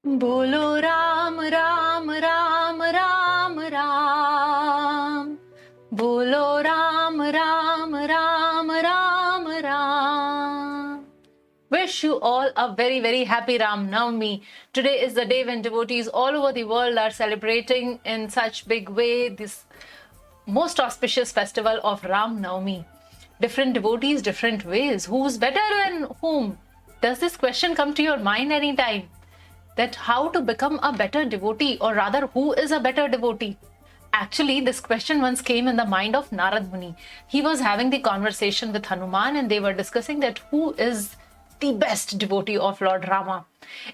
Bolo Ram Ram Ram Ram Ram. Bolo Ram Ram Ram Ram Ram. Wish you all a very, very happy Ram Navami. Today is the day when devotees all over the world are celebrating in such big way this most auspicious festival of Ram Navami. Different devotees, different ways. Who's better than whom? Does this question come to your mind anytime? That how to become a better devotee, or rather, who is a better devotee? Actually, this question once came in the mind of Narad Muni. He was having the conversation with Hanuman and they were discussing that who is the best devotee of Lord Rama.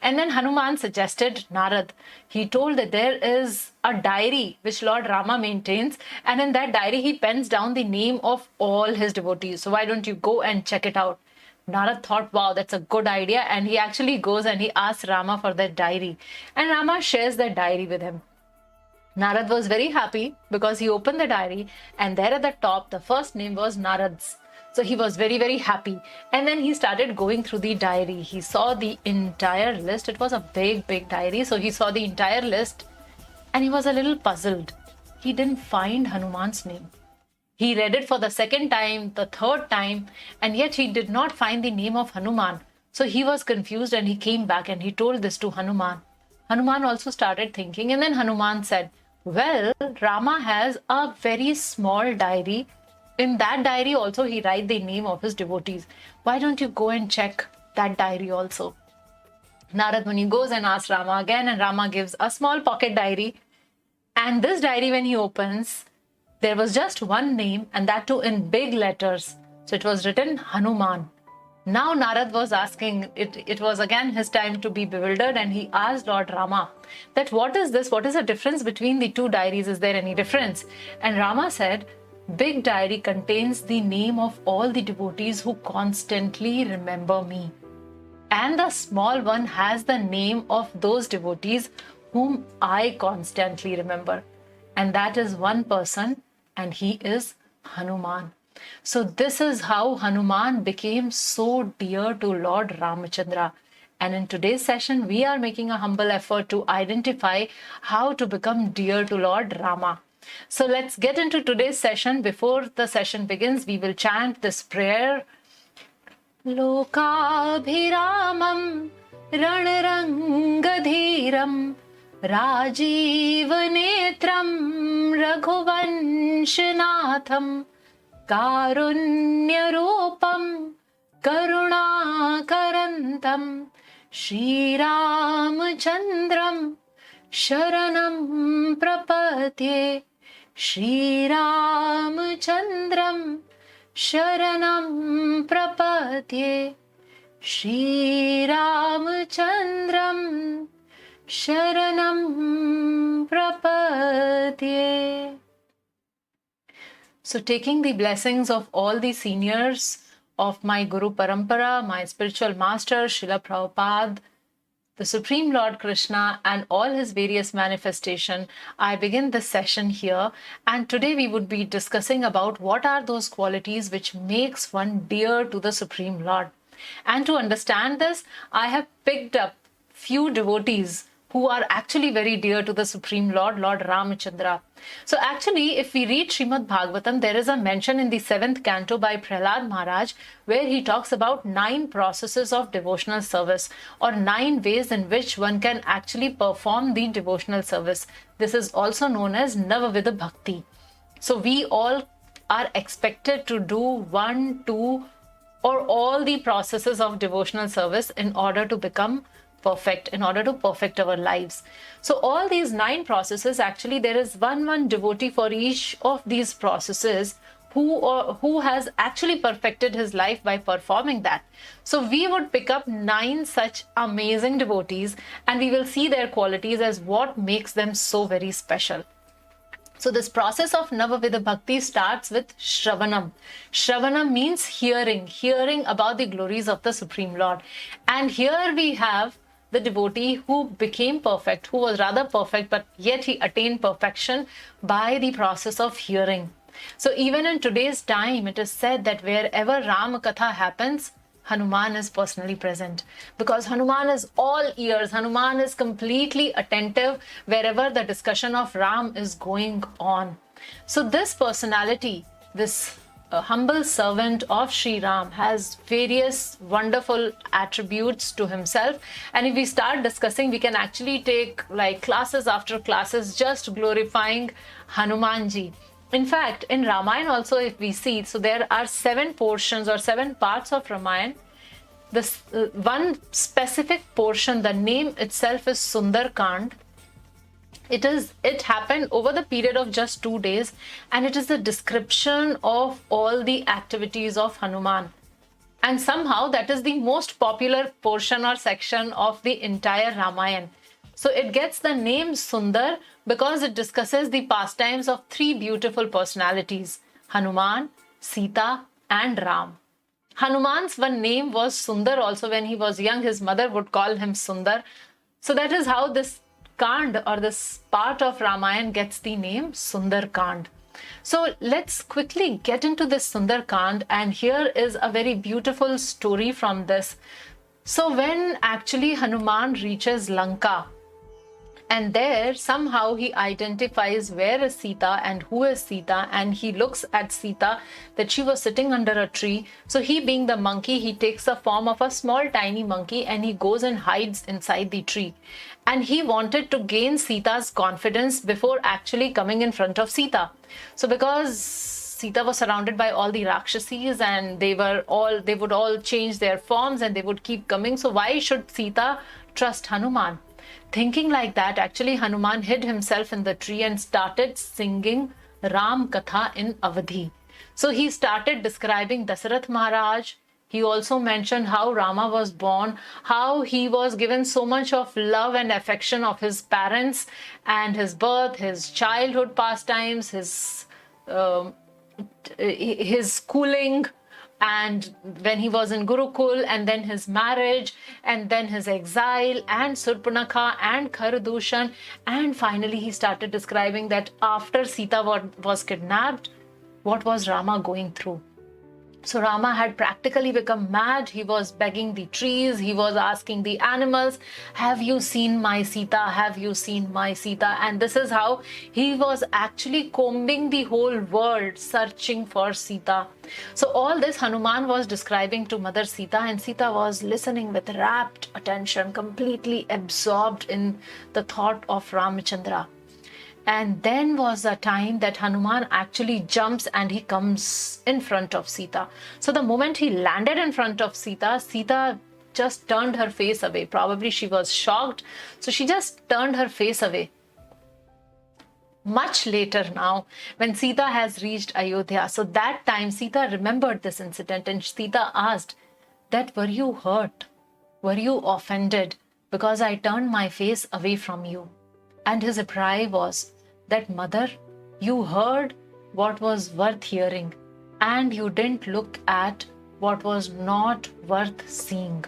And then Hanuman suggested Narad. He told that there is a diary which Lord Rama maintains, and in that diary he pens down the name of all his devotees. So why don't you go and check it out? Narad thought, wow, that's a good idea. And he actually goes and he asks Rama for that diary. And Rama shares that diary with him. Narad was very happy because he opened the diary and there at the top, the first name was Narad's. So he was very, very happy. And then he started going through the diary. He saw the entire list. It was a big, big diary. So he saw the entire list and he was a little puzzled. He didn't find Hanuman's name. He read it for the second time, the third time, and yet he did not find the name of Hanuman. So he was confused and he came back and he told this to Hanuman. Hanuman also started thinking, and then Hanuman said, well, Rama has a very small diary. In that diary also he writes the name of his devotees. Why don't you go and check that diary also? Narad Muni goes and asks Rama again, and Rama gives a small pocket diary. And this diary, when he opens, there was just one name, and that too in big letters. So it was written Hanuman. Now Narad was asking, it was again his time to be bewildered, and he asked Lord Rama that what is this? What is the difference between the two diaries? Is there any difference? And Rama said, big diary contains the name of all the devotees who constantly remember me. And the small one has the name of those devotees whom I constantly remember. And that is one person, and he is Hanuman. So this is how Hanuman became so dear to Lord Ramachandra. And in today's session, we are making a humble effort to identify how to become dear to Lord Rama. So let's get into today's session. Before the session begins, we will chant this prayer. Lokabhiramam Ranarangadhiram Rajivanetram Raghuvanshanatham Karunyarupam Karunakarantam Shri Ramachandram Sharanam Prapatye Shri Ramachandram Sharanam Prapatye Shri Ramachandram Sharanam Prapatye. So taking the blessings of all the seniors of my Guru Parampara, my spiritual master, Srila Prabhupada, the Supreme Lord Krishna and all his various manifestation, I begin this session here. And today we would be discussing about what are those qualities which makes one dear to the Supreme Lord. And to understand this, I have picked up few devotees who are actually very dear to the Supreme Lord, Lord Ramachandra. So actually, if we read Srimad Bhagavatam, there is a mention in the 7th canto by Prahlad Maharaj, where he talks about 9 processes of devotional service, or 9 ways in which one can actually perform the devotional service. This is also known as Navami Bhakti. So we all are expected to do 1, 2, or all the processes of devotional service in order to become perfect, in order to perfect our lives. So all these 9 processes, actually there is one devotee for each of these processes who has actually perfected his life by performing that. So we would pick up 9 such amazing devotees and we will see their qualities as what makes them so very special. So this process of Navamida Bhakti starts with Shravanam. Shravanam means hearing about the glories of the Supreme Lord. And here we have the devotee who became perfect, who was rather perfect, but yet he attained perfection by the process of hearing. So even in today's time, it is said that wherever Ram Katha happens, Hanuman is personally present, because Hanuman is all ears. Hanuman is completely attentive wherever the discussion of Ram is going on. So this personality, this humble servant of Sri Ram, has various wonderful attributes to himself. And if we start discussing, we can actually take like classes after classes just glorifying Hanumanji. In fact, in Ramayana also, if we see, so there are 7 portions or 7 parts of Ramayana. This one specific portion, the name itself is Sundar Kand. It happened over the period of just 2 days, and it is a description of all the activities of Hanuman. And somehow that is the most popular portion or section of the entire Ramayana. So it gets the name Sundar because it discusses the pastimes of 3 beautiful personalities, Hanuman, Sita, and Ram. Hanuman's one name was Sundar also. When he was young, his mother would call him Sundar. So that is how this Kand or this part of Ramayana gets the name Sundar Kand. So let's quickly get into this Sundar Kand, and here is a very beautiful story from this. So when actually Hanuman reaches Lanka, and there somehow he identifies where is Sita and who is Sita, and he looks at Sita that she was sitting under a tree. So he, being the monkey, he takes the form of a small tiny monkey and he goes and hides inside the tree. And he wanted to gain Sita's confidence before actually coming in front of Sita. So because Sita was surrounded by all the Rakshasis and they would all change their forms and they would keep coming. So why should Sita trust Hanuman? Thinking like that, actually Hanuman hid himself in the tree and started singing Ram Katha in Avadhi. So he started describing Dasarath Maharaj. He also mentioned how Rama was born, how he was given so much of love and affection of his parents, and his birth, his childhood pastimes, his schooling, and when he was in Gurukul, and then his marriage, and then his exile, and Surpanakha, and Kharadushan, and finally he started describing that after Sita was kidnapped, what was Rama going through. So Rama had practically become mad. He was begging the trees. He was asking the animals, have you seen my Sita? Have you seen my Sita? And this is how he was actually combing the whole world, searching for Sita. So all this Hanuman was describing to Mother Sita, and Sita was listening with rapt attention, completely absorbed in the thought of Ramachandra. And then was the time that Hanuman actually jumps and he comes in front of Sita. So the moment he landed in front of Sita, Sita just turned her face away. Probably she was shocked. So she just turned her face away. Much later now, when Sita has reached Ayodhya, so that time Sita remembered this incident, and Sita asked that, were you hurt? Were you offended because I turned my face away from you? And his reply was that, Mother, you heard what was worth hearing and you didn't look at what was not worth seeing.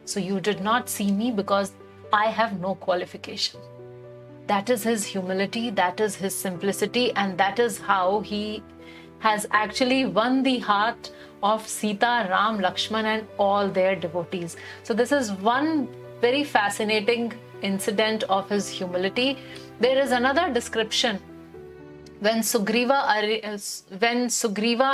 So you did not see me because I have no qualification. That is his humility, that is his simplicity, and that is how he has actually won the heart of Sita, Ram, Lakshman, and all their devotees. So this is one very fascinating incident of his humility. There is another description when Sugriva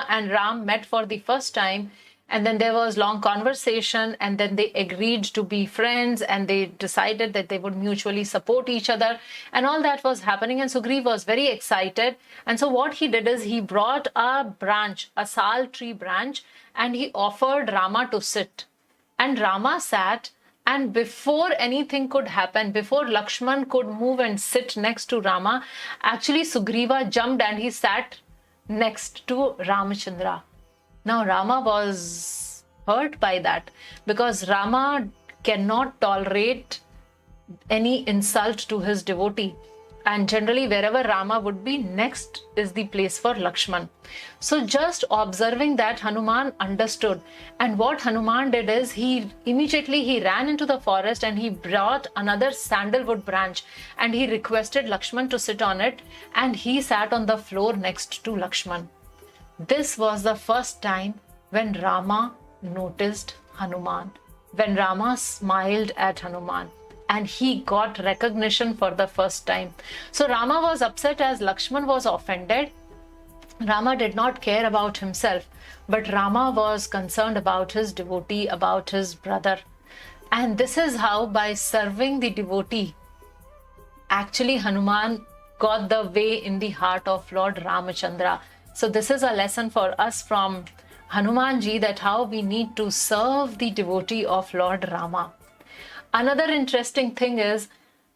and Ram met for the first time, and then there was long conversation, and then they agreed to be friends, and they decided that they would mutually support each other, and all that was happening, and Sugriva was very excited. And so what he did is he brought a branch, a sal tree branch, and he offered Rama to sit. And Rama sat, and before anything could happen, before Lakshman could move and sit next to Rama, actually Sugriva jumped and he sat next to Ramachandra. Now Rama was hurt by that because Rama cannot tolerate any insult to his devotee. And generally wherever Rama would be, next is the place for Lakshman. So just observing that, Hanuman understood. And what Hanuman did is he immediately ran into the forest and he brought another sandalwood branch and he requested Lakshman to sit on it, and he sat on the floor next to Lakshman. This was the first time when Rama noticed Hanuman, when Rama smiled at Hanuman and he got recognition for the first time. So Rama was upset as Lakshman was offended. Rama did not care about himself, but Rama was concerned about his devotee, about his brother. And this is how, by serving the devotee, actually Hanuman got the way in the heart of Lord Ramachandra. So this is a lesson for us from Hanumanji, that how we need to serve the devotee of Lord Rama. Another interesting thing is,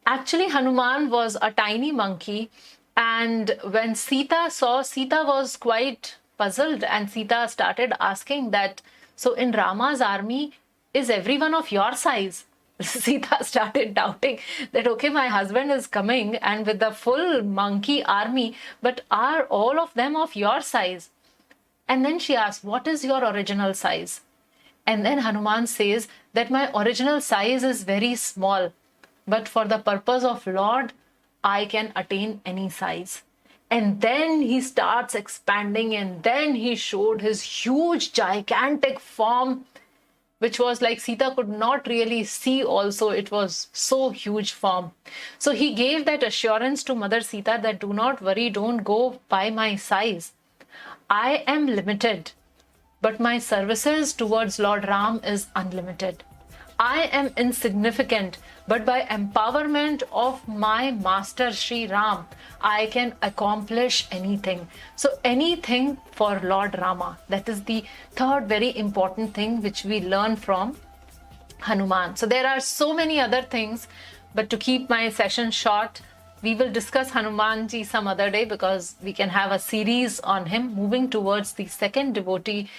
actually Hanuman was a tiny monkey, and when Sita saw, Sita was quite puzzled, and Sita started asking that, so in Rama's army, is everyone of your size? Sita started doubting that, okay, my husband is coming and with the full monkey army, but are all of them of your size? And then she asked, what is your original size? And then Hanuman says that my original size is very small, but for the purpose of Lord, I can attain any size. And then he starts expanding, and then he showed his huge, gigantic form, which was like Sita could not really see also. It was so huge form. So he gave that assurance to Mother Sita that do not worry, don't go by my size. I am limited, but my services towards Lord Ram is unlimited. I am insignificant, but by empowerment of my master Sri Ram, I can accomplish anything. So anything for Lord Rama. That is the third very important thing which we learn from Hanuman. So there are so many other things, but to keep my session short, we will discuss Hanumanji some other day, because we can have a series on him. Moving towards the second devotee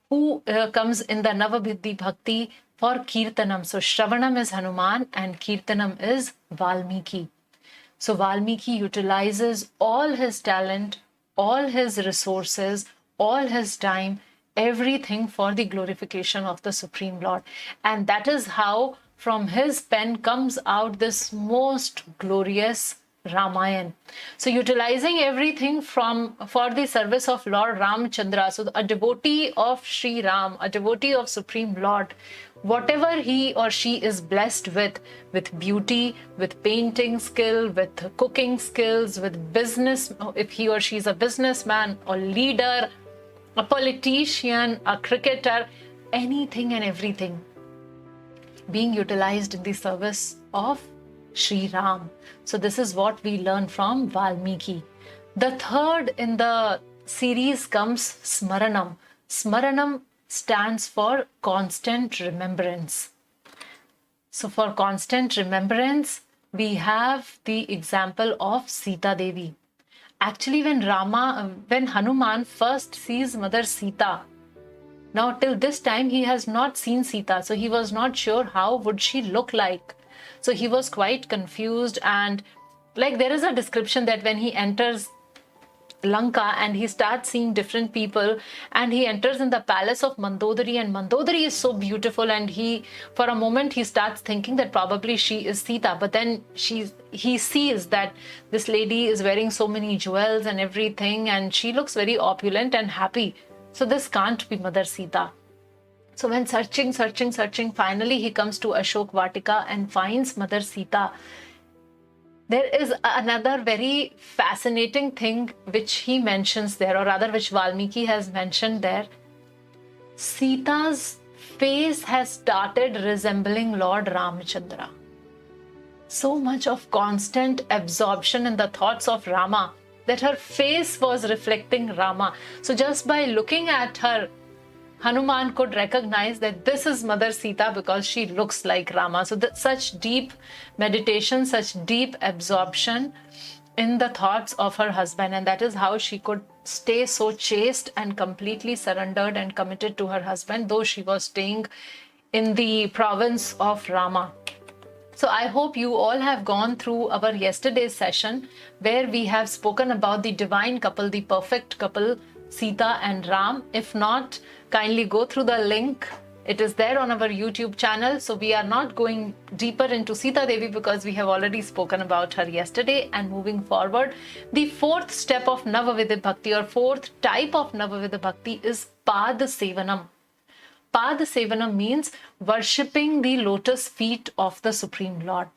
who comes in the Navami Bhakti for Kirtanam. So Shravanam is Hanuman and Kirtanam is Valmiki. So Valmiki utilizes all his talent, all his resources, all his time, everything for the glorification of the Supreme Lord. And that is how from his pen comes out this most glorious Ramayana. So utilizing everything for the service of Lord Ramachandra. So a devotee of Sri Ram, a devotee of Supreme Lord, whatever he or she is blessed with beauty, with painting skill, with cooking skills, with business, if he or she is a businessman or leader, a politician, a cricketer, anything and everything being utilized in the service of Sri Ram. So this is what we learn from Valmiki. The third in the series comes Smaranam. Smaranam stands for constant remembrance. So for constant remembrance, we have the example of Sita Devi. Actually, when Hanuman first sees Mother Sita, now till this time he has not seen Sita, so he was not sure how would she look like. So he was quite confused, and like there is a description that when he enters Lanka and he starts seeing different people, and he enters in the palace of Mandodari, and Mandodari is so beautiful, and for a moment he starts thinking that probably she is Sita, but then he sees that this lady is wearing so many jewels and everything, and she looks very opulent and happy. So this can't be Mother Sita. So when searching, finally he comes to Ashok Vatika and finds Mother Sita. There is another very fascinating thing which he mentions there, or rather which Valmiki has mentioned there. Sita's face has started resembling Lord Ramachandra. So much of constant absorption in the thoughts of Rama that her face was reflecting Rama. So just by looking at her, Hanuman could recognize that this is Mother Sita because she looks like Rama. So such deep meditation, such deep absorption in the thoughts of her husband, and that is how she could stay so chaste and completely surrendered and committed to her husband, though she was staying in the province of Rama. So I hope you all have gone through our yesterday's session where we have spoken about the divine couple, the perfect couple, Sita and Ram. If not, kindly go through the link. It is there on our YouTube channel. So we are not going deeper into Sita Devi because we have already spoken about her yesterday. And moving forward, the fourth step of Navavidya Bhakti, or fourth type of Navavidya Bhakti, is Pad Sevanam. Pad Sevana means worshipping the lotus feet of the Supreme Lord.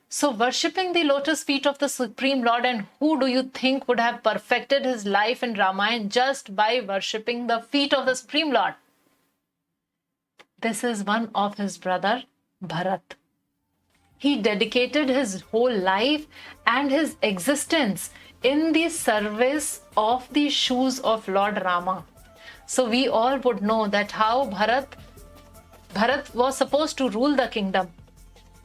So worshipping the lotus feet of the Supreme Lord, and who do you think would have perfected his life in Ramayana just by worshipping the feet of the Supreme Lord? This is one of his brother, Bharat. He dedicated his whole life and his existence in the service of the shoes of Lord Rama. So we all would know that how Bharat was supposed to rule the kingdom.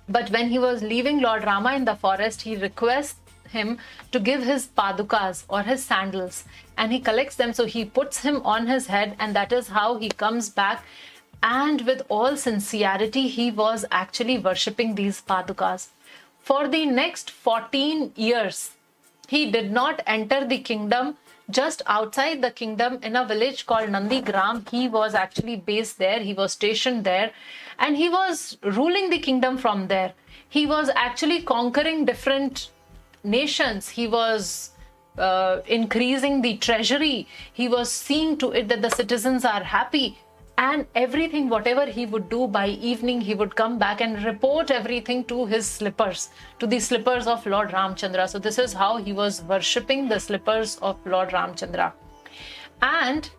But when he was leaving Lord Rama in the forest, he requests him to give his padukas or his sandals, and he collects them. So he puts him on his head, and that is how he comes back. And with all sincerity, he was actually worshipping these padukas. For the next 14 years, he did not enter the kingdom. Just outside the kingdom in a village called Nandigram, he was actually based there. He was stationed there, and he was ruling the kingdom from there. He was actually conquering different nations. He was increasing the treasury. He was seeing to it that the citizens are happy. And everything, whatever he would do, by evening he would come back and report everything to his slippers, to the slippers of Lord Ramchandra. So this is how he was worshipping the slippers of Lord Ramchandra. And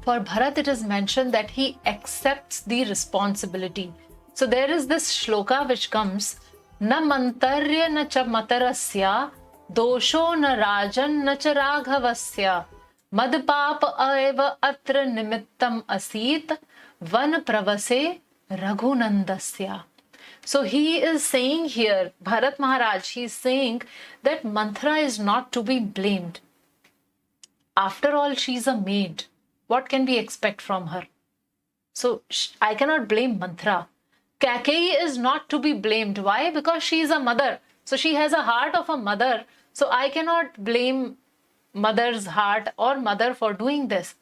for Bharat, it is mentioned that he accepts the responsibility. So there is this shloka which comes, Na mantarya na cha matarasya, dosho na rajan na cha raghavasya. Madpap eva atra nimittam asit van pravase raghunandasya. So he is saying here, Bharat Maharaj, he is saying that Manthara is not to be blamed. After all, she is a maid. What can we expect from her? So I cannot blame Manthara. Kaikeyi is not to be blamed. Why? Because she is a mother. So she has a heart of a mother. So I cannot blame mother's heart or mother for doing this.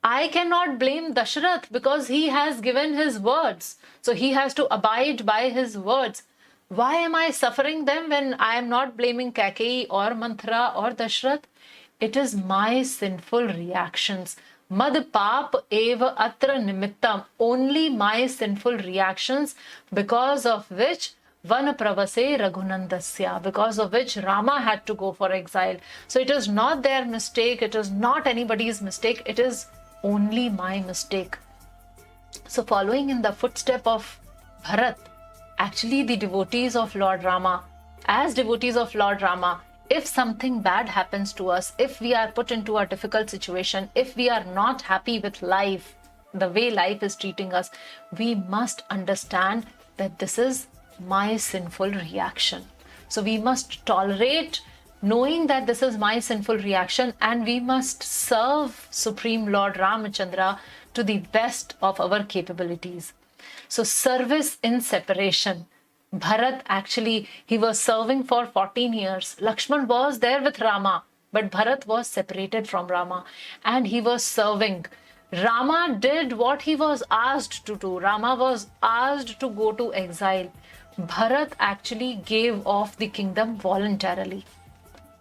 I cannot blame Dashrath because he has given his words. So he has to abide by his words. Why am I suffering them when I am not blaming Kaikeyi or Manthara or Dashrath? It is my sinful reactions. Mad pap eva atra nimittam. Only my sinful reactions, because of which Van pravase Raghunandasya, because of which Rama had to go for exile. So it is not their mistake, it is not anybody's mistake, it is only my mistake. So following in the footstep of Bharat, actually the devotees of Lord Rama, as devotees of Lord Rama, if something bad happens to us, if we are put into a difficult situation, if we are not happy with life, the way life is treating us, we must understand that this is my sinful reaction. So we must tolerate knowing that this is my sinful reaction, and we must serve Supreme Lord Ramachandra to the best of our capabilities. So service in separation. Bharat actually, he was serving for 14 years. Lakshman was there with Rama, but Bharat was separated from Rama and he was serving. Rama did what he was asked to do. Rama was asked to go to exile. Bharat actually gave off the kingdom voluntarily.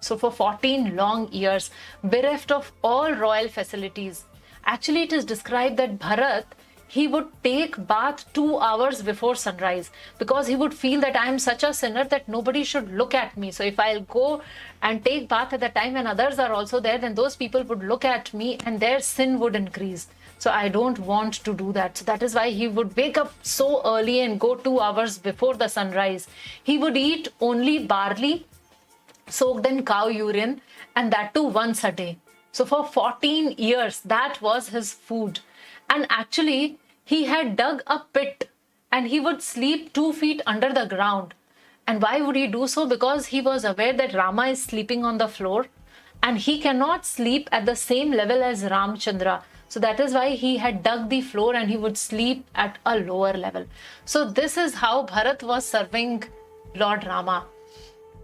So for 14 long years, bereft of all royal facilities, actually it is described that Bharat, he would take bath 2 hours before sunrise because he would feel that I am such a sinner that nobody should look at me. So if I'll go and take bath at the time when others are also there, then those people would look at me and their sin would increase. So I don't want to do that. So that is why he would wake up so early and go 2 hours before the sunrise. He would eat only barley soaked in cow urine, and that too once a day. So for 14 years, that was his food. And actually, he had dug a pit and he would sleep 2 feet under the ground. And why would he do so? Because he was aware that Rama is sleeping on the floor and he cannot sleep at the same level as Ramchandra. So that is why he had dug the floor and he would sleep at a lower level. So this is how Bharat was serving Lord Rama.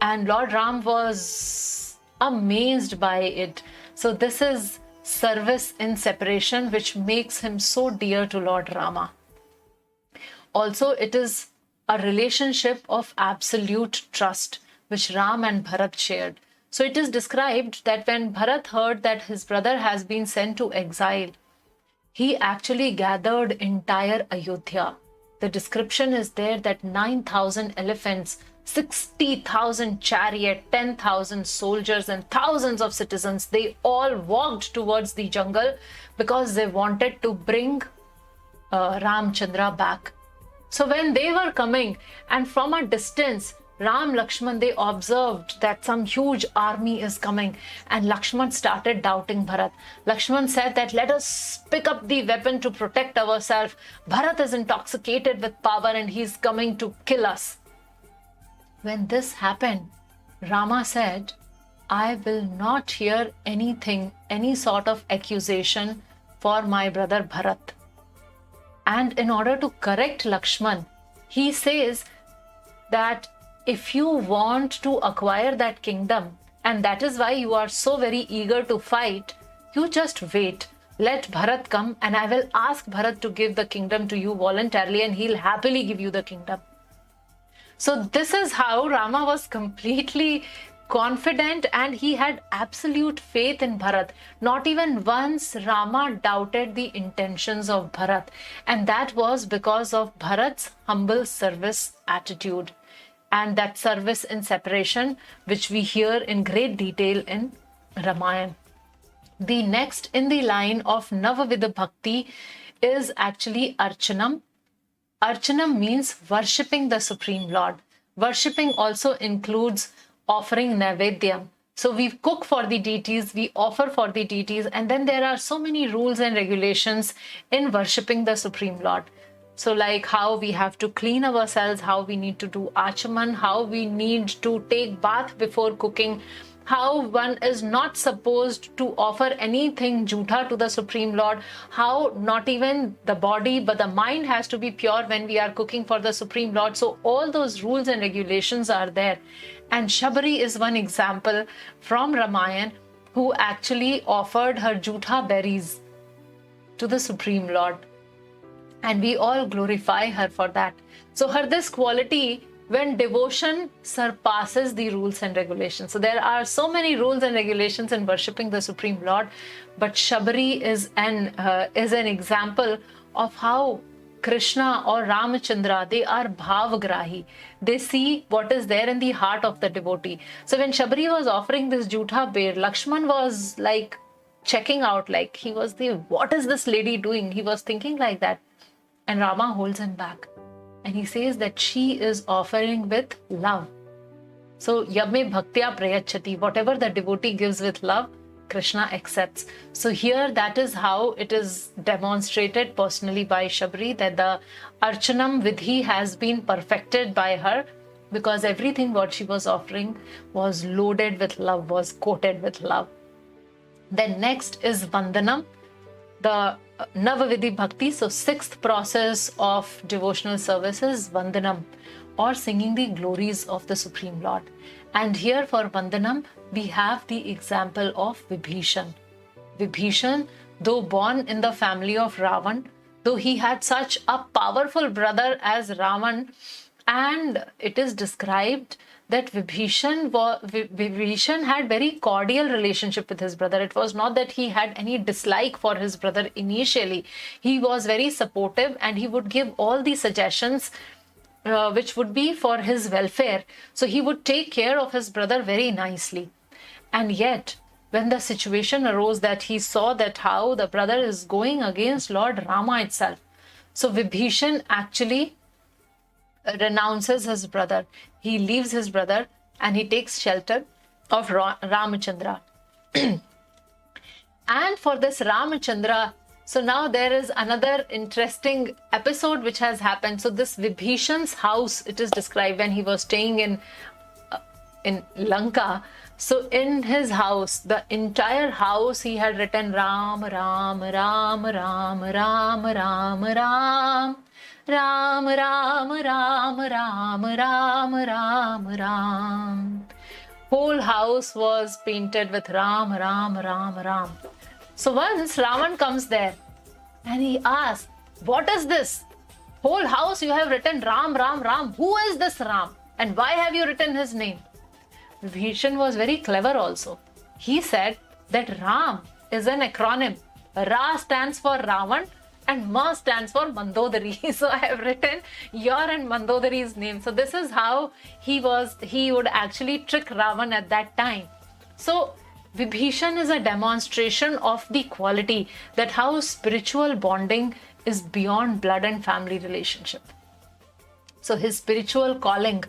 And Lord Ram was amazed by it. So this is service in separation, which makes him so dear to Lord Rama. Also, it is a relationship of absolute trust, which Ram and Bharat shared. So it is described that when Bharat heard that his brother has been sent to exile, he actually gathered entire Ayodhya. The description is there that 9,000 elephants, 60,000 chariot, 10,000 soldiers and thousands of citizens, they all walked towards the jungle because they wanted to bring Ramchandra back. So when they were coming, and from a distance, Ram, Lakshman, they observed that some huge army is coming, and Lakshman started doubting Bharat. Lakshman said that let us pick up the weapon to protect ourselves. Bharat is intoxicated with power and he's coming to kill us. When this happened, Rama said, I will not hear anything, any sort of accusation for my brother Bharat. And in order to correct Lakshman, he says that if you want to acquire that kingdom, and that is why you are so very eager to fight, you just wait. Let Bharat come and I will ask Bharat to give the kingdom to you voluntarily and he'll happily give you the kingdom. So this is how Rama was completely confident and he had absolute faith in Bharat. Not even once Rama doubted the intentions of Bharat. And that was because of Bharat's humble service attitude. And that service in separation, which we hear in great detail in Ramayana. The next in the line of Navamidha Bhakti is actually Archanam. Archanam means worshipping the Supreme Lord. Worshipping also includes offering Naivedyam. So we cook for the deities, we offer for the deities, and then there are so many rules and regulations in worshipping the Supreme Lord. So like how we have to clean ourselves, how we need to do achaman, how we need to take bath before cooking, how one is not supposed to offer anything jutha to the Supreme Lord, how not even the body but the mind has to be pure when we are cooking for the Supreme Lord. So all those rules and regulations are there. And Shabari is one example from Ramayana who actually offered her jutha berries to the Supreme Lord. And we all glorify her for that. So her this quality when devotion surpasses the rules and regulations. So there are so many rules and regulations in worshipping the Supreme Lord, but Shabari is an example of how Krishna or Ramachandra, they are bhavagrahi. They see what is there in the heart of the devotee. So when Shabari was offering this jutha bear, Lakshman was like checking out, like he was what is this lady doing? He was thinking like that. And Rama holds him back. And he says that she is offering with love. So, Yame Bhaktya Prayachati, whatever the devotee gives with love, Krishna accepts. So here that is how it is demonstrated personally by Shabari, that the Archanam Vidhi has been perfected by her because everything what she was offering was loaded with love, was coated with love. Then next is Vandanam, the Navavidhi Bhakti. So sixth process of devotional service is Vandanam, or singing the glories of the Supreme Lord. And here for Vandanam, we have the example of Vibhishan. Vibhishan, though born in the family of Ravan, though he had such a powerful brother as Ravan, and it is described that Vibhishan had very cordial relationship with his brother. It was not that he had any dislike for his brother initially. He was very supportive and he would give all the suggestions which would be for his welfare. So he would take care of his brother very nicely. And yet, when the situation arose that he saw that how the brother is going against Lord Rama itself, so Vibhishan actually renounces his brother. He leaves his brother and he takes shelter of Ramachandra. And for this Ramachandra, so now there is another interesting episode which has happened. So this Vibhishan's house, it is described when he was staying in Lanka. So in his house, the entire house, he had written Ram, Ram, Ram, Ram, Ram, Ram, Ram. Ram, Ram, Ram, Ram, Ram, Ram, Ram. Whole house was painted with Ram, Ram, Ram, Ram. So once Ravan comes there and he asks, what is this? Whole house you have written Ram, Ram, Ram. Who is this Ram? And why have you written his name? Vibhishan was very clever also. He said that Ram is an acronym Ra stands for Ravan and Ma stands for Mandodari. So I have written your and Mandodari's name. So this is how he would actually trick Ravan at that time. So Vibhishan is a demonstration of the quality that how spiritual bonding is beyond blood and family relationship. So his spiritual calling,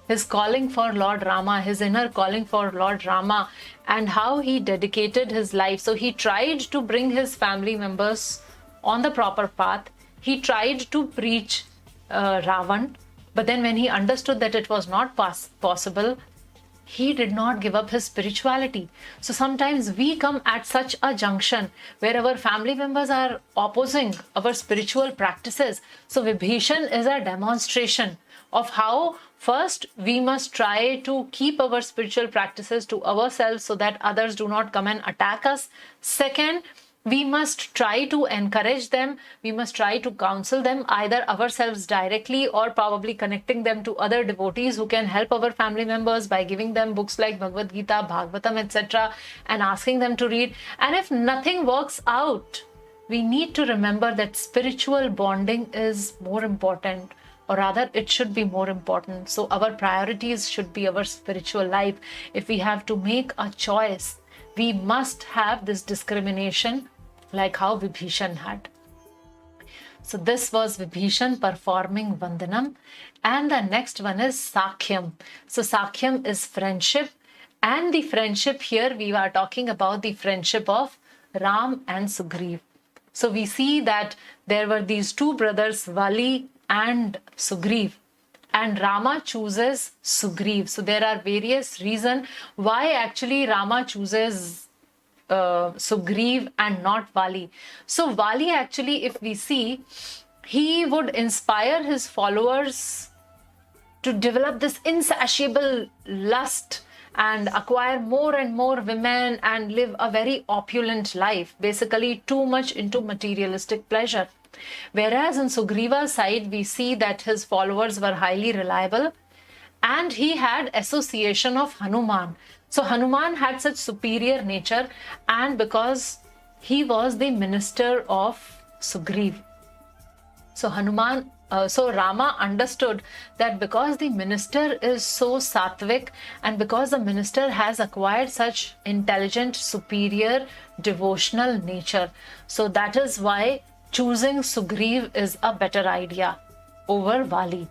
his calling for Lord Rama, his inner calling for Lord Rama, and how he dedicated his life. So he tried to bring his family members on the proper path. He tried to preach Ravan, but then when he understood that it was not possible, he did not give up his spirituality. So sometimes we come at such a junction where our family members are opposing our spiritual practices. So Vibhishan is a demonstration of how first we must try to keep our spiritual practices to ourselves so that others do not come and attack us. Second, we must try to encourage them. We must try to counsel them either ourselves directly or probably connecting them to other devotees who can help our family members by giving them books like Bhagavad Gita, Bhagavatam, etc. and asking them to read. And if nothing works out, we need to remember that spiritual bonding is more important, or rather it should be more important. So our priorities should be our spiritual life. If we have to make a choice, we must have this discrimination like how Vibhishan had. So this was Vibhishan performing Vandanam. And the next one is Sakhyam. So Sakhyam is friendship. And the friendship here, we are talking about the friendship of Ram and Sugriv. So we see that there were these two brothers, Vali and Sugriv. And Rama chooses Sugriv. So there are various reasons why actually Rama chooses Sugriv and not Vali. So Vali actually, if we see, he would inspire his followers to develop this insatiable lust and acquire more and more women and live a very opulent life, basically too much into materialistic pleasure. Whereas on Sugriva's side, we see that his followers were highly reliable and he had association of Hanuman. So Hanuman had such superior nature, and because he was the minister of Sugriv. So Rama understood that because the minister is so sattvic and because the minister has acquired such intelligent, superior, devotional nature, so that is why choosing Sugriv is a better idea over Vali.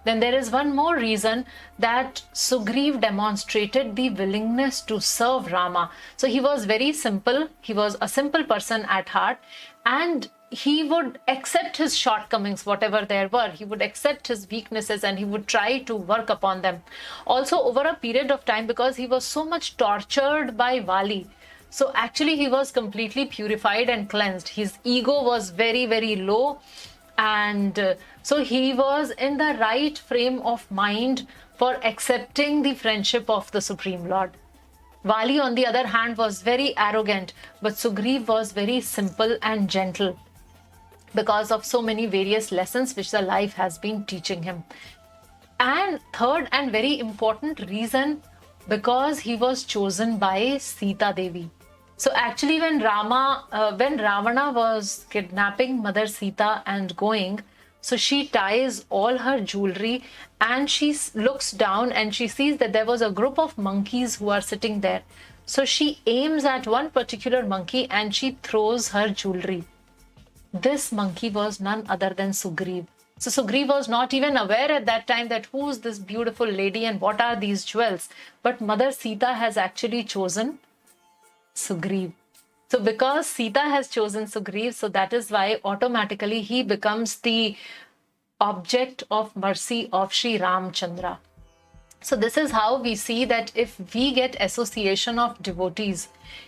Then there is one more reason, that Sugriv demonstrated the willingness to serve Rama. So he was very simple. He was a simple person at heart, and he would accept his shortcomings, whatever there were. He would accept his weaknesses and he would try to work upon them. Also over a period of time, because he was so much tortured by Vali, so actually he was completely purified and cleansed. His ego was very, very low. And so he was in the right frame of mind for accepting the friendship of the Supreme Lord. Vali, on the other hand, was very arrogant, but Sugriv was very simple and gentle because of so many various lessons which the life has been teaching him. And third and very important reason, because he was chosen by Sita Devi. So actually when Ravana was kidnapping Mother Sita and going, so she ties all her jewelry and she looks down and she sees that there was a group of monkeys who are sitting there. So she aims at one particular monkey and she throws her jewelry. This monkey was none other than Sugriv. So Sugriv was not even aware at that time that who's this beautiful lady and what are these jewels. But Mother Sita has actually chosen Sugriv. So because Sita has chosen Sugriv, so that is why automatically he becomes the object of mercy of Sri Ramchandra. So this is how we see that if we get association of devotees,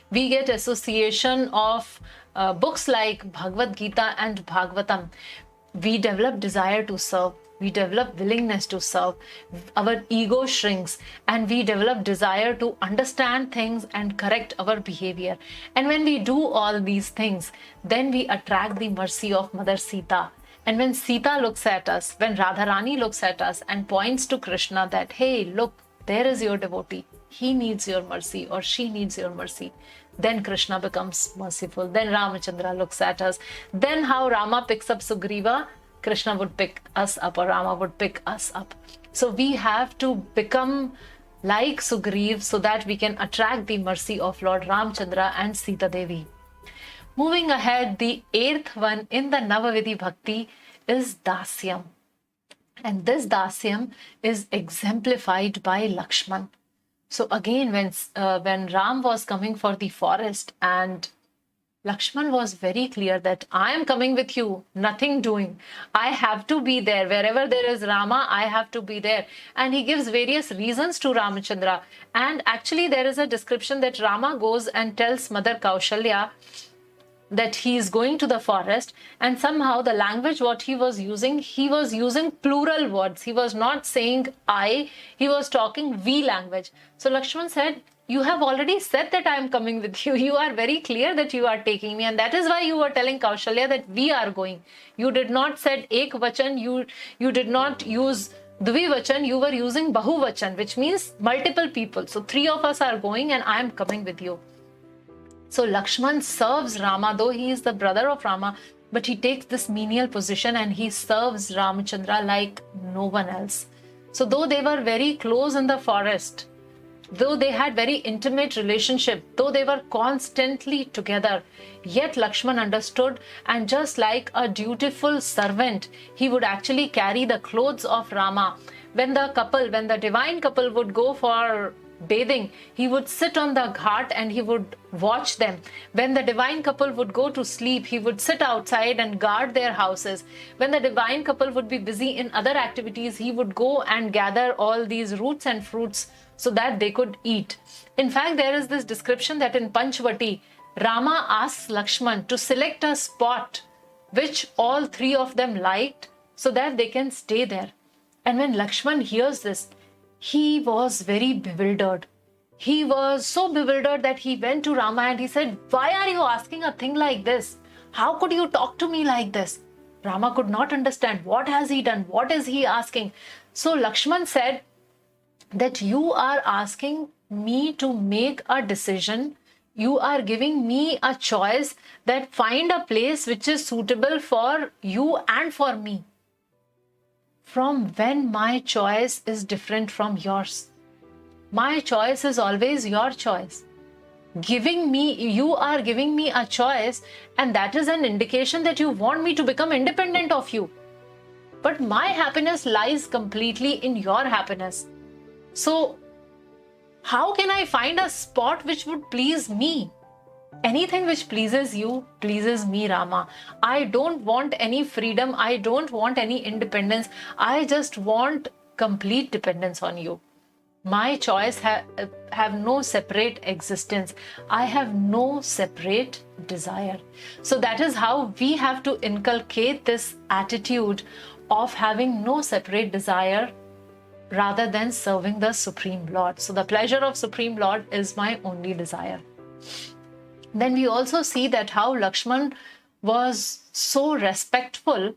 we get association of books like Bhagavad Gita and Bhagavatam, we develop desire to serve. We develop willingness to serve, our ego shrinks, and we develop desire to understand things and correct our behavior. And when we do all these things, then we attract the mercy of Mother Sita. And when Sita looks at us, when Radharani looks at us and points to Krishna that, hey, look, there is your devotee. He needs your mercy or she needs your mercy. Then Krishna becomes merciful. Then Ramachandra looks at us. Then how Rama picks up Sugriva, Krishna would pick us up, or Rama would pick us up. So we have to become like Sugriv so that we can attract the mercy of Lord Ramachandra and Sita Devi. Moving ahead, the 8th one in the Navavidhi Bhakti is Dasyam. And this Dasyam is exemplified by Lakshman. So again, when Ram was coming for the forest, and Lakshman was very clear that I am coming with you, nothing doing. I have to be there. Wherever there is Rama, I have to be there. And he gives various reasons to Ramachandra. And actually there is a description that Rama goes and tells Mother Kaushalya that he is going to the forest, and somehow the language what he was using plural words. He was not saying I, he was talking we language. So Lakshman said, you have already said that I am coming with you. You are very clear that you are taking me, and that is why you were telling Kaushalya that we are going. You did not said ek vachan, you did not use dvivachan, you were using bahuvachan, which means multiple people. So 3 of us are going and I am coming with you. So Lakshman serves Rama, though he is the brother of Rama, but he takes this menial position and he serves Ramachandra like no one else. So though they were very close in the forest, though they had very intimate relationship, though they were constantly together, yet Lakshman understood, and just like a dutiful servant, he would actually carry the clothes of Rama. When the divine couple would go for bathing, he would sit on the ghat and he would watch them. When the divine couple would go to sleep, he would sit outside and guard their houses. When the divine couple would be busy in other activities, he would go and gather all these roots and fruits so that they could eat. In fact, there is this description that in Panchvati, Rama asks Lakshman to select a spot which all 3 of them liked so that they can stay there. And when Lakshman hears this, he was very bewildered. He was so bewildered that he went to Rama and he said, why are you asking a thing like this? How could you talk to me like this? Rama could not understand. What has he done? What is he asking? So Lakshman said that you are asking me to make a decision. You are giving me a choice that find a place which is suitable for you and for me. From when my choice is different from yours? My choice is always your choice. You are giving me a choice, and that is an indication that you want me to become independent of you. But my happiness lies completely in your happiness. So, how can I find a spot which would please me? Anything which pleases you pleases me, Rama. I don't want any freedom. I don't want any independence. I just want complete dependence on you. My choice have no separate existence. I have no separate desire. So that is how we have to inculcate this attitude of having no separate desire rather than serving the Supreme Lord. So the pleasure of Supreme Lord is my only desire. Then we also see that how Lakshman was so respectful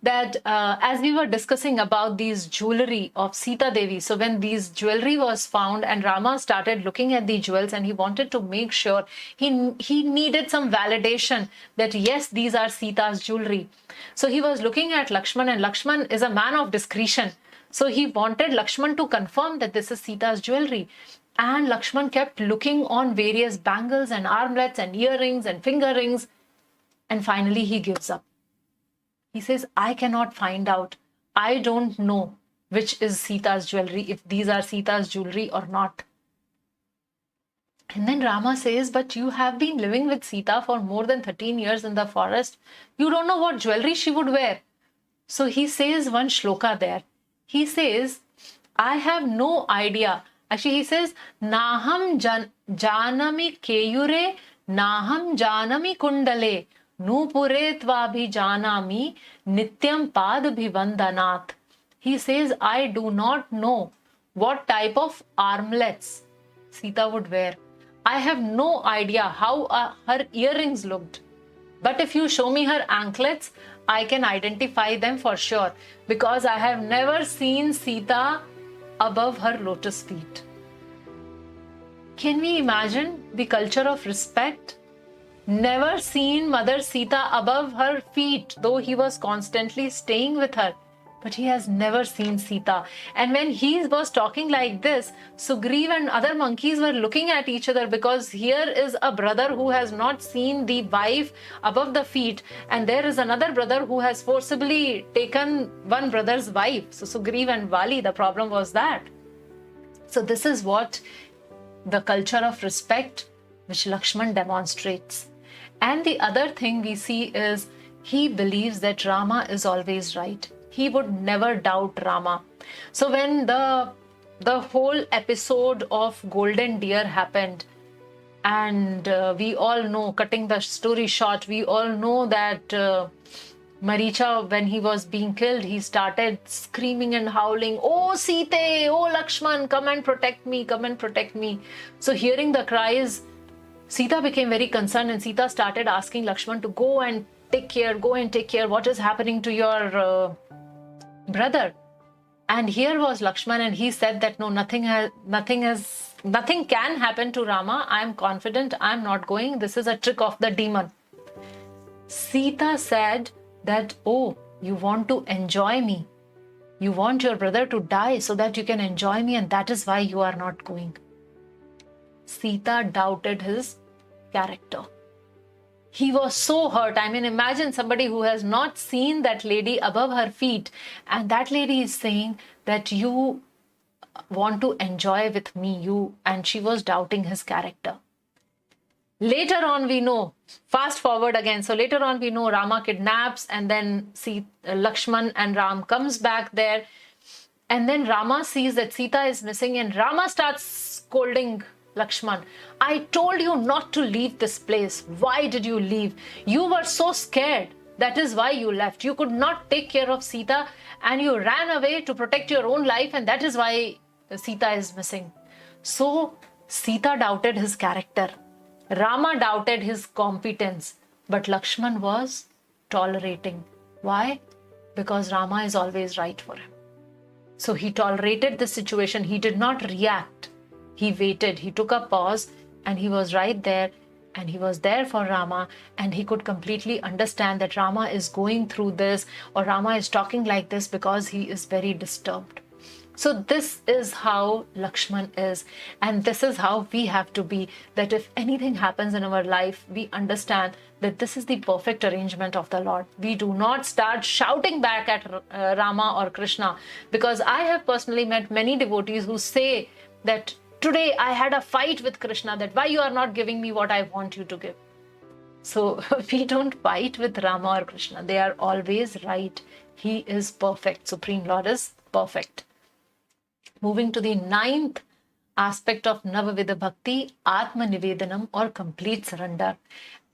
that as we were discussing about these jewelry of Sita Devi, so when these jewelry was found and Rama started looking at the jewels and he wanted to make sure, he needed some validation that yes, these are Sita's jewelry. So he was looking at Lakshman, and Lakshman is a man of discretion. So he wanted Lakshman to confirm that this is Sita's jewelry. And Lakshman kept looking on various bangles and armlets and earrings and finger rings. And finally he gives up. He says, I cannot find out. I don't know which is Sita's jewelry, if these are Sita's jewelry or not. And then Rama says, but you have been living with Sita for more than 13 years in the forest. You don't know what jewelry she would wear. So he says one shloka there. He says, I have no idea. Actually, he says, Naham janami keyure, Naham janami kundale, Nupure tvabhi janami, Nityam pad bhivandanat. He says, I do not know what type of armlets Sita would wear. I have no idea how her earrings looked. But if you show me her anklets, I can identify them for sure, because I have never seen Sita above her lotus feet. Can we imagine the culture of respect? Never seen Mother Sita above her feet, though he was constantly staying with her. But he has never seen Sita. And when he was talking like this, Sugriv and other monkeys were looking at each other, because here is a brother who has not seen the wife above the feet, and there is another brother who has forcibly taken one brother's wife. So Sugriv and Vali, the problem was that. So this is what the culture of respect which Lakshman demonstrates. And the other thing we see is he believes that Rama is always right. He would never doubt Rama. So when the whole episode of Golden Deer happened, and we all know, cutting the story short, we all know that Maricha, when he was being killed, he started screaming and howling, "Oh Sita, oh Lakshman, come and protect me, come and protect me." So hearing the cries, Sita became very concerned, and Sita started asking Lakshman to go and take care, what is happening to your brother. And here was Lakshman, and he said that no, nothing can happen to Rama. I am confident, I am not going. This is a trick of the demon. Sita said that, "Oh, you want to enjoy me. You want your brother to die so that you can enjoy me, and that is why you are not going." Sita doubted his character. He was so hurt. I mean, imagine somebody who has not seen that lady above her feet, and that lady is saying that you want to enjoy with me, and she was doubting his character. Later on we know, fast forward again, so later on we know Rama kidnaps, and then Lakshman and Ram comes back there, and then Rama sees that Sita is missing, and Rama starts scolding Lakshman. "I told you not to leave this place. Why did you leave? You were so scared. That is why you left. You could not take care of Sita, and you ran away to protect your own life, and that is why Sita is missing." So Sita doubted his character. Rama doubted his competence, but Lakshman was tolerating. Why? Because Rama is always right for him. So he tolerated the situation. He did not react. He waited. He took a pause, and he was right there, and he was there for Rama, and he could completely understand that Rama is going through this, or Rama is talking like this because he is very disturbed. So this is how Lakshman is, and this is how we have to be, that if anything happens in our life, we understand that this is the perfect arrangement of the Lord. We do not start shouting back at Rama or Krishna, because I have personally met many devotees who say that today I had a fight with Krishna, that why you are not giving me what I want you to give. So we don't fight with Rama or Krishna. They are always right. He is perfect. Supreme Lord is perfect. Moving to the 9th aspect of Navavida Bhakti, Atma Nivedanam, or complete surrender.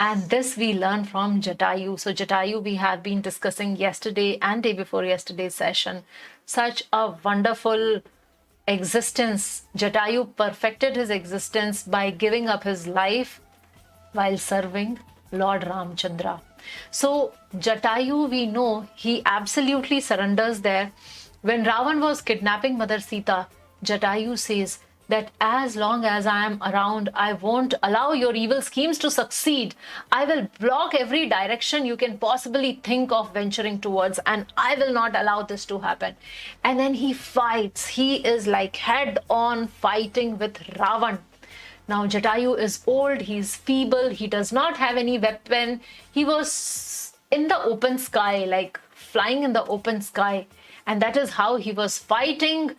And this we learn from Jatayu. So Jatayu we have been discussing yesterday and day before yesterday's session. Such a wonderful existence. Jatayu perfected his existence by giving up his life while serving Lord Ramchandra. So Jatayu, we know, he absolutely surrenders there. When Ravan was kidnapping Mother Sita, Jatayu says that as long as I am around, I won't allow your evil schemes to succeed. I will block every direction you can possibly think of venturing towards, and I will not allow this to happen. And then he fights. He is like head on fighting with Ravan. Now Jatayu is old, he is feeble, he does not have any weapon. He was in the open sky, like flying in the open sky. And that is how he was fighting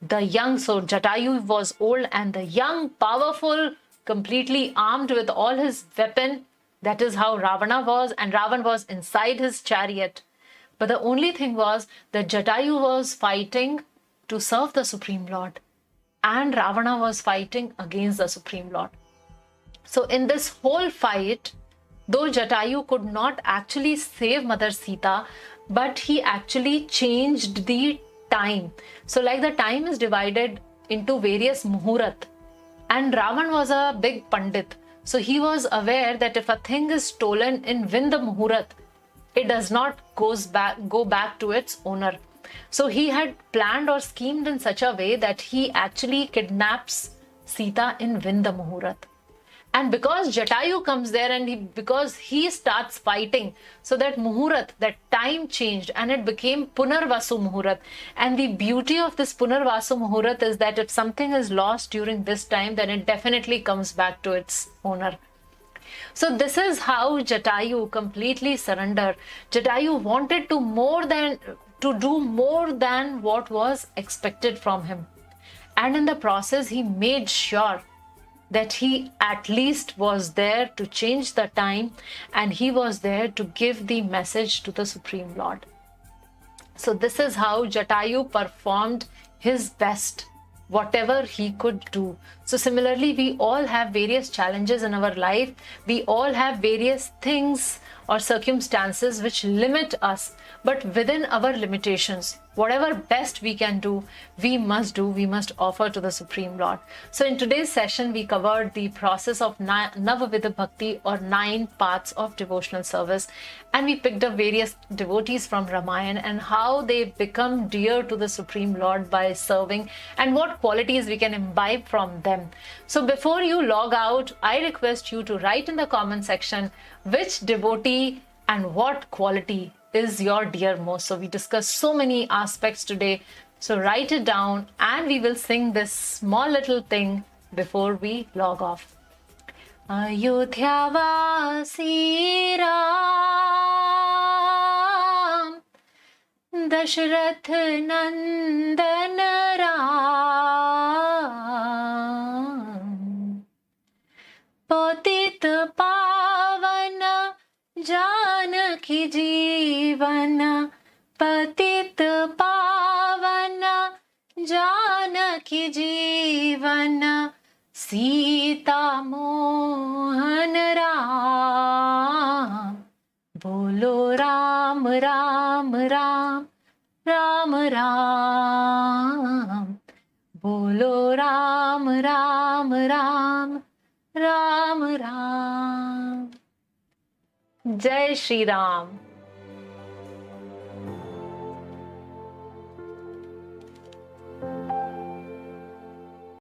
the young. So Jatayu was old, and the young, powerful, completely armed with all his weapon. That is how Ravana was, and Ravan was inside his chariot. But the only thing was that Jatayu was fighting to serve the Supreme Lord, and Ravana was fighting against the Supreme Lord. So in this whole fight, though Jatayu could not actually save Mother Sita, but he actually changed the time. So like the time is divided into various muhurat, and Ravan was a big pandit. So he was aware that if a thing is stolen in when the muhurat, it does not go back to its owner. So he had planned or schemed in such a way that he actually kidnaps Sita in Vinda Muhurat. And because Jatayu comes there and because he starts fighting, so that Muhurat, that time changed and it became Punarvasu Muhurat. And the beauty of this Punarvasu Muhurat is that if something is lost during this time, then it definitely comes back to its owner. So this is how Jatayu completely surrendered. Jatayu wanted to do more than what was expected from him. And in the process, he made sure that he at least was there to change the time, and he was there to give the message to the Supreme Lord. So this is how Jatayu performed his best, whatever he could do. So similarly, we all have various challenges in our life. We all have various things or circumstances which limit us. But within our limitations, whatever best we can do, we must offer to the Supreme Lord. So in today's session, we covered the process of Navami Bhakti, or 9 paths of devotional service. And we picked up various devotees from Ramayana and how they become dear to the Supreme Lord by serving, and what qualities we can imbibe from them. So before you log out, I request you to write in the comment section which devotee and what quality is your dear most. So we discussed so many aspects today. So write it down and we will sing this small little thing before we log off. Ayodhya Vasi Ram, Dashrath Nandan Ram, Patit Pavan Janaki Jeevan, Patit Pavan Janaki Jeevan, Sita Mohan Ram, Bolo Ram Ram Ram, Ram Ram, Bolo Ram Ram Ram, Ram Ram. Jai Shri Ram.